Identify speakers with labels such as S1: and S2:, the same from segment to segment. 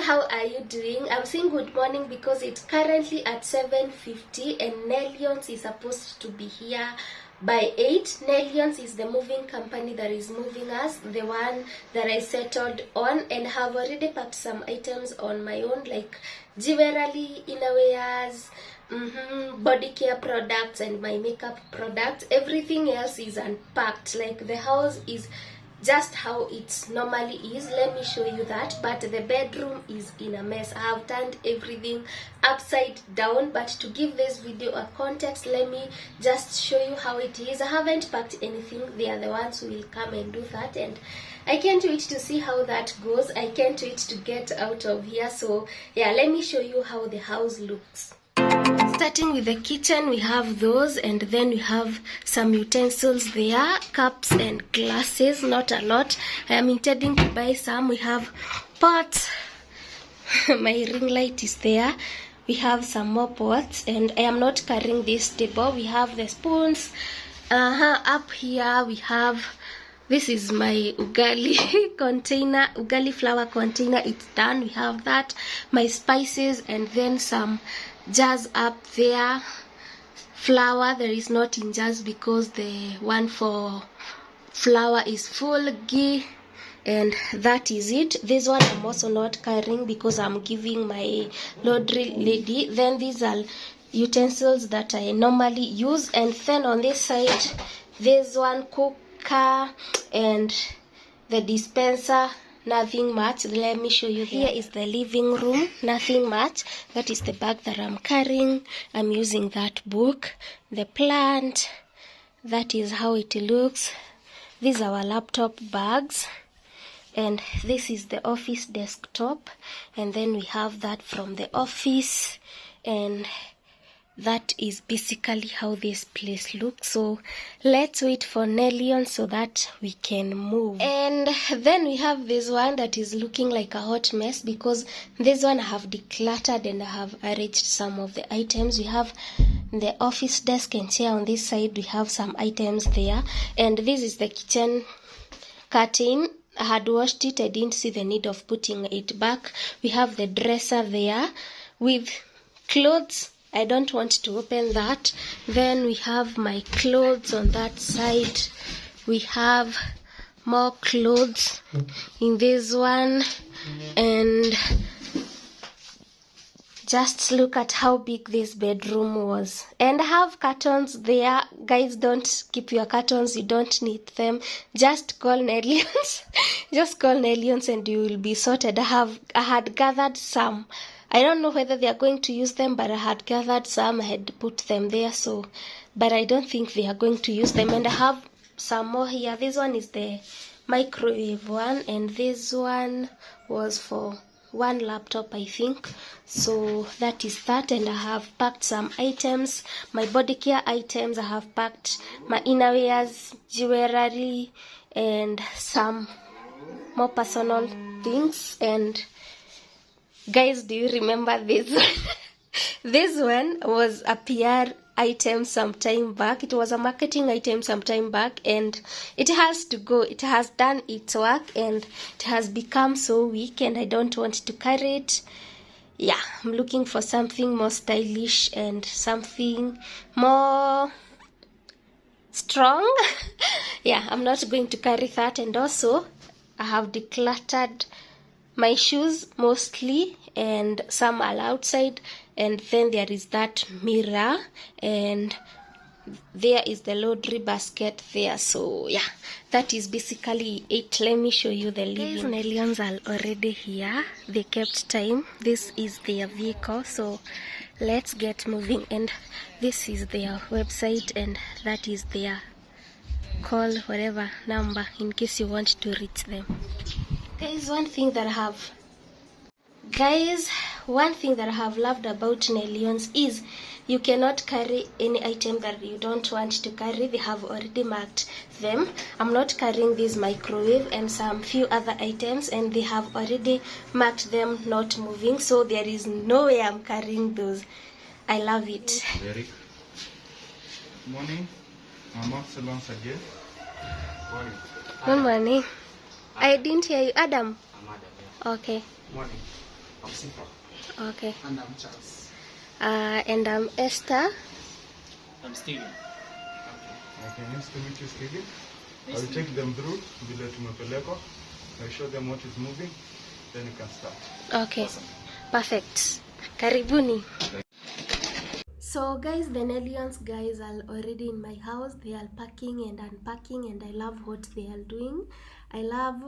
S1: how are you doing? I'm saying good morning because it's currently at 7:50 and Nellions is supposed to be here by 8. Nellions is the moving company that is moving us, the one that I settled on, and have already packed some items on my own, like jewelry, innerwears, body care products and my makeup products. Everything else is unpacked. Like the house is just how it normally is. Let me show you that. But the bedroom is in a mess. I have turned everything upside down, but to give this video a context, let me just show you how it is. I haven't packed anything. They are the ones who will come and do that, and I can't wait to see how that goes. I can't wait to get out of here. So yeah, let me show you how the house looks. Starting with the kitchen, we have those, and then we have some utensils there, cups and glasses, not a lot. I am intending to buy some. We have pots. My ring light is there. We have some more pots, and I am not carrying this table. We have the spoons. Up here we have, this is my ugali container, ugali flour container. It's done. We have that, my spices, and then some jars up there. Flour, there is not in jars because the one for flour is full. Ghee, and that is it. This one I'm also not carrying because I'm giving my laundry lady. Then these are utensils that I normally use, and then on this side, this one cooker and the dispenser. Nothing much. Let me show you. Here is the living room. Nothing much. That is the bag that I'm carrying. I'm using that book. The plant. That is how it looks. These are our laptop bags. And this is the office desktop. And then we have that from the office. And that is basically how this place looks. So let's wait for Nellion so that we can move. And then we have this one that is looking like a hot mess because this one I have decluttered and I have arranged some of the items. We have the office desk and chair on this side. We have some items there. And this is the kitchen curtain. I had washed it. I didn't see the need of putting it back. We have the dresser there with clothes. I don't want to open that. Then we have my clothes on that side. We have more clothes in this one. And just look at how big this bedroom was. And I have curtains there. Guys, don't keep your curtains. You don't need them. Just call Nellions. Just call Nellions and you will be sorted. I had gathered some. I don't know whether they are going to use them, but I had gathered some. I had put them there, so, but I don't think they are going to use them. And I have some more here. This one is the microwave one, and this one was for one laptop, I think. So that is that. And I have packed some items, my body care items. I have packed my innerwears, jewelry, and some more personal things. And guys, do you remember this one? This one was a PR item some time back. It was a marketing item some time back, and it has to go. It has done its work and it has become so weak, and I don't want to carry it. Yeah, I'm looking for something more stylish and something more strong. Yeah, I'm not going to carry that. And also, I have decluttered my shoes mostly, and some are outside. And then there is that mirror, and there is the laundry basket there. So yeah, that is basically it. Let me show you the living. These Nellions are already here. They kept time. This is their vehicle, so let's get moving. And this is their website, and that is their call, whatever number, in case you want to reach them. Guys, one thing that I have loved about Nellions is you cannot carry any item that you don't want to carry. They have already marked them. I'm not carrying this microwave and some few other items, and they have already marked them not moving, so there is no way I'm carrying those. I love it.
S2: Eric. Morning. Mama, salon again. Morning.
S1: Good morning. I didn't hear you. Adam.
S2: I'm Adam.
S1: Okay.
S2: Morning. I'm Sifa.
S1: Okay.
S3: And I'm Charles.
S1: And I'm Esther.
S3: I'm Steven.
S2: Okay, nice to meet you, Stevie. I'll take them through vile tumepelekwa. I'll show them what is moving, then you can start.
S1: Okay.
S3: Awesome.
S1: Perfect. Karibuni. So guys, the Nellions guys are already in my house. They are packing and unpacking, and I love what they are doing. I love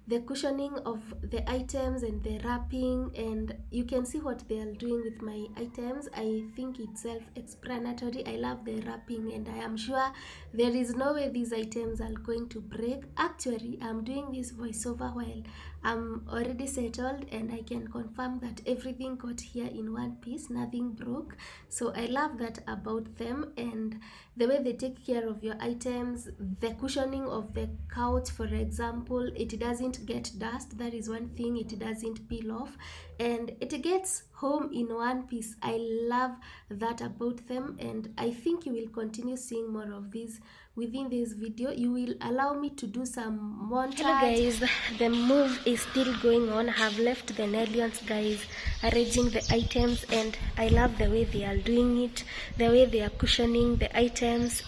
S1: the cushioning of the items and the wrapping, and you can see what they are doing with my items. I think it's self-explanatory. I love the wrapping, and I am sure there is no way these items are going to break. Actually, I'm doing this voiceover while I'm already settled, and I can confirm that everything got here in one piece, nothing broke. So I love that about them, and the way they take care of your items. The cushioning of the couch, for example, it doesn't get dust. That is one thing. It doesn't peel off, and it gets home in one piece. I love that about them, and I think you will continue seeing more of these within this video. You will allow me to do some montage. Hello guys, the move is still going on. I have left the Nellions guys arranging the items, and I love the way they are doing it, the way they are cushioning the items.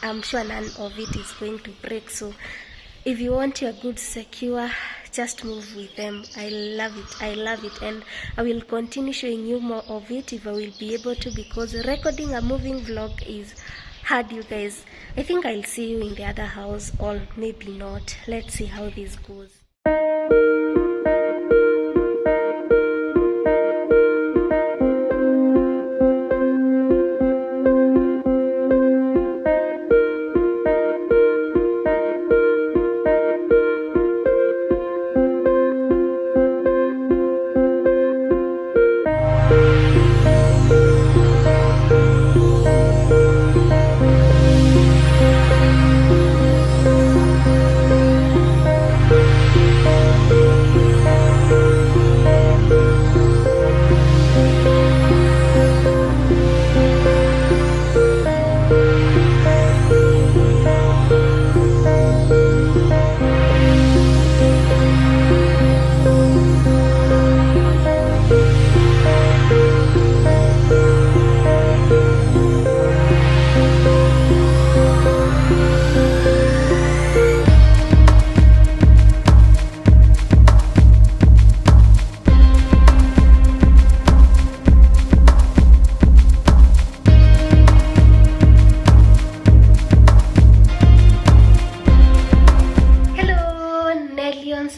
S1: I'm sure none of it is going to break. So if you want your goods secure, just move with them. I love it, and I will continue showing you more of it if I will be able to, because recording a moving vlog is hard, you guys. I think I'll see you in the other house, or maybe not. Let's see how this goes.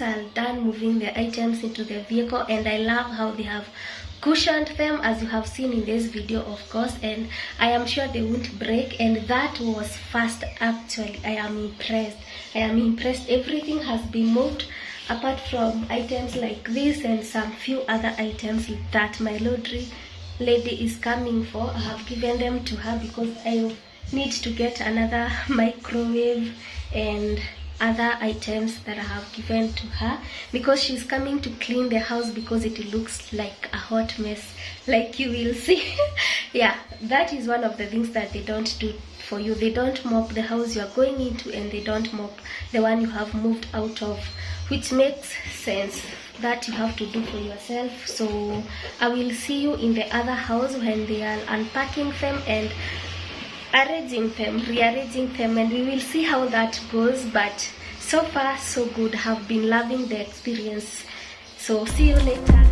S1: Are done moving the items into the vehicle, and I love how they have cushioned them, as you have seen in this video, of course, and I am sure they won't break. And that was fast. Actually, I am impressed. Everything has been moved apart from items like this and some few other items that my laundry lady is coming for. I have given them to her because I need to get another microwave and other items that I have given to her, because she's coming to clean the house, because it looks like a hot mess, like you will see. Yeah, that is one of the things that they don't do for you. They don't mop the house you are going into, and they don't mop the one you have moved out of, which makes sense. That you have to do for yourself. So I will see you in the other house when they are unpacking them and arranging them, rearranging them, and we will see how that goes. But so far so good. Have been loving the experience. So see you later.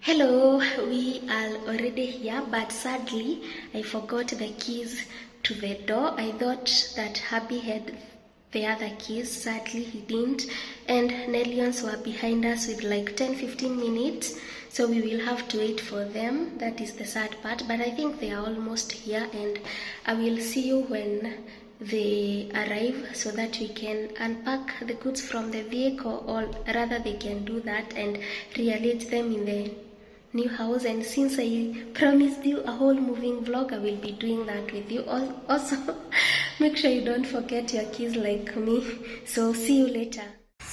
S1: Hello, we are already here, but sadly I forgot the keys to the door. I thought that hubby had the other keys. Sadly he didn't, and Nellions were behind us with like 10-15 minutes, so we will have to wait for them. That is the sad part, but I think they are almost here, and I will see you when they arrive, so that we can unpack the goods from the vehicle, or rather they can do that and rearrange them in the new house. And since I promised you a whole moving vlog, I will be doing that with you. Also, make sure you don't forget your keys like me. So see you later.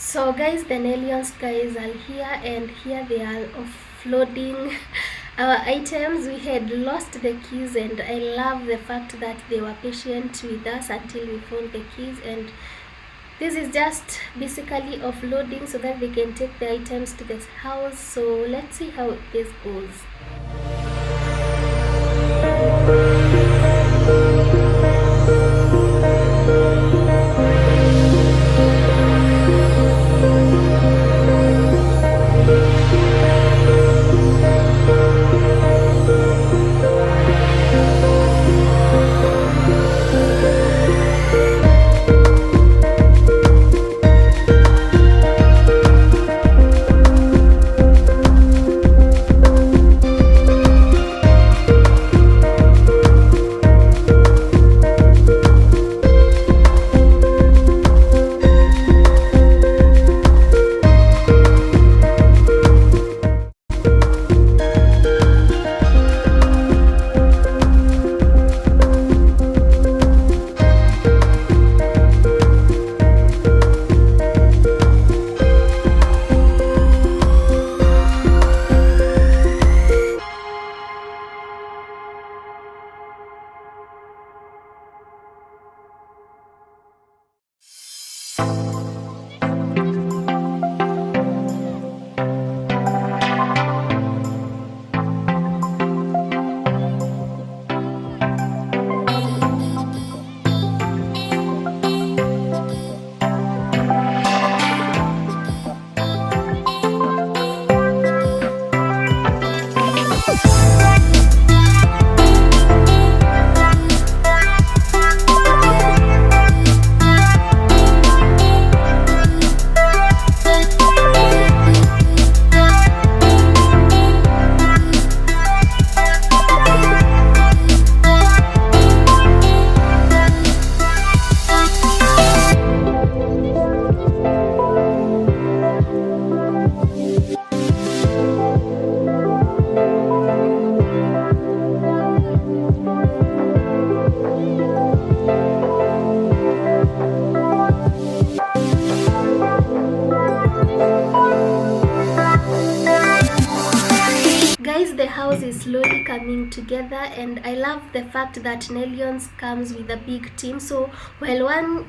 S1: So guys, the Nellions guys are here, and here they are offloading our items. We had lost the keys, and I love the fact that they were patient with us until we found the keys. And this is just basically offloading so that they can take the items to the house. So let's see how this goes. Guys, the house is slowly coming together, and I love the fact that Nellions comes with a big team. So while one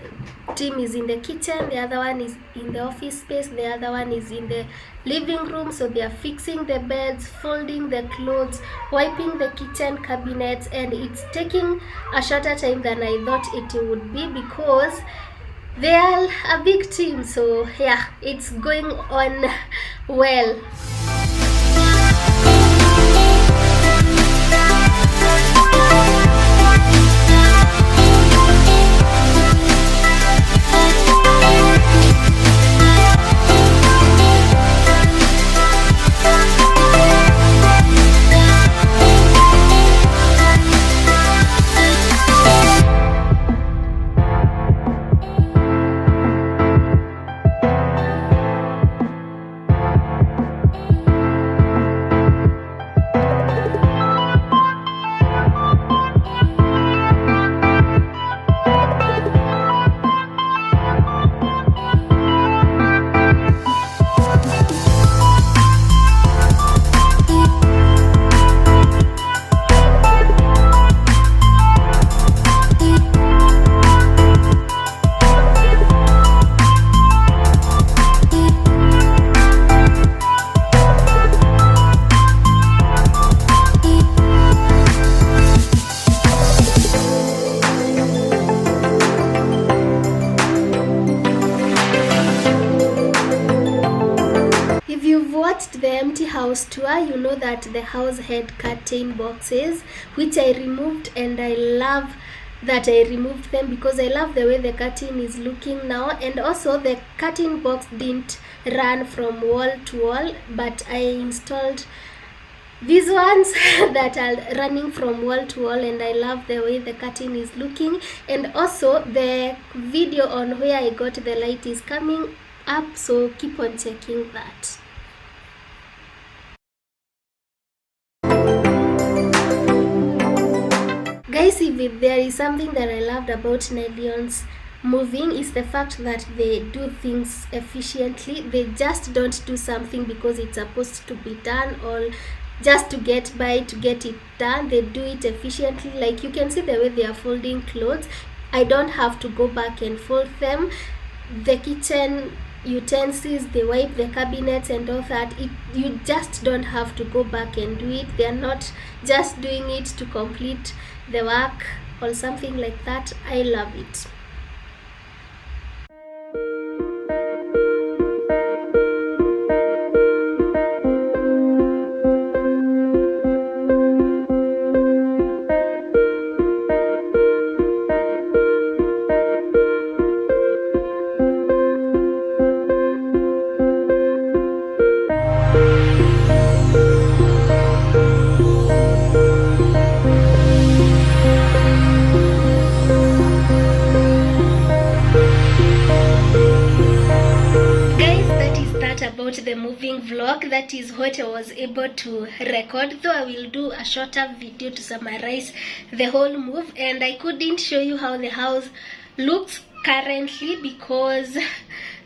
S1: team is in the kitchen, the other one is in the office space, the other one is in the living room. So they are fixing the beds, folding the clothes, wiping the kitchen cabinets, and it's taking a shorter time than I thought it would be because they are a big team. So yeah, it's going on well. The empty house tour, you know that the house had curtain boxes which I removed, and I love that I removed them because I love the way the curtain is looking now. And also the curtain box didn't run from wall to wall, but I installed these ones that are running from wall to wall, and I love the way the curtain is looking. And also the video on where I got the light is coming up, so keep on checking that. Guys, if there is something that I loved about Nellions moving is the fact that they do things efficiently. They just don't do something because it's supposed to be done or just to get by, to get it done. They do it efficiently. Like you can see the way they are folding clothes. I don't have to go back and fold them. The kitchen utensils, they wipe the cabinets and all that. You just don't have to go back and do it. They are not just doing it to complete the work or something like that. I love it. About the moving vlog. That is what I was able to record, though I will do a shorter video to summarize the whole move. And I couldn't show you how the house looks currently because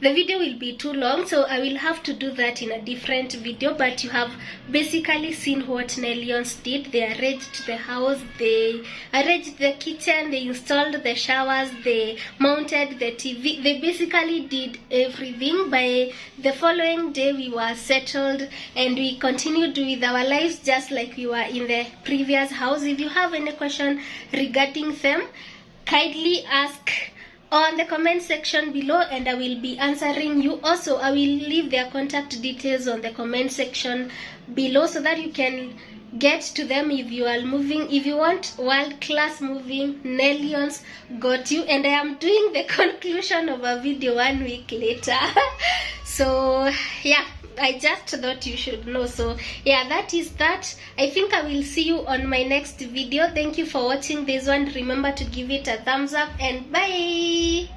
S1: the video will be too long, so I will have to do that in a different video. But you have basically seen what Nellions did. They arranged the house, they arranged the kitchen, they installed the showers, they mounted the TV. They basically did everything. By the following day we were settled and we continued with our lives just like we were in the previous house. If you have any question regarding them, kindly ask on the comment section below and I will be answering you. Also, I will leave their contact details on the comment section below so that you can get to them if you are moving. If you want world-class moving, Nellions got you. And I am doing the conclusion of a video 1 week later. So yeah, I just thought you should know. So yeah, that is that. I think I will see you on my next video. Thank you for watching this one. Remember to give it a thumbs up and bye.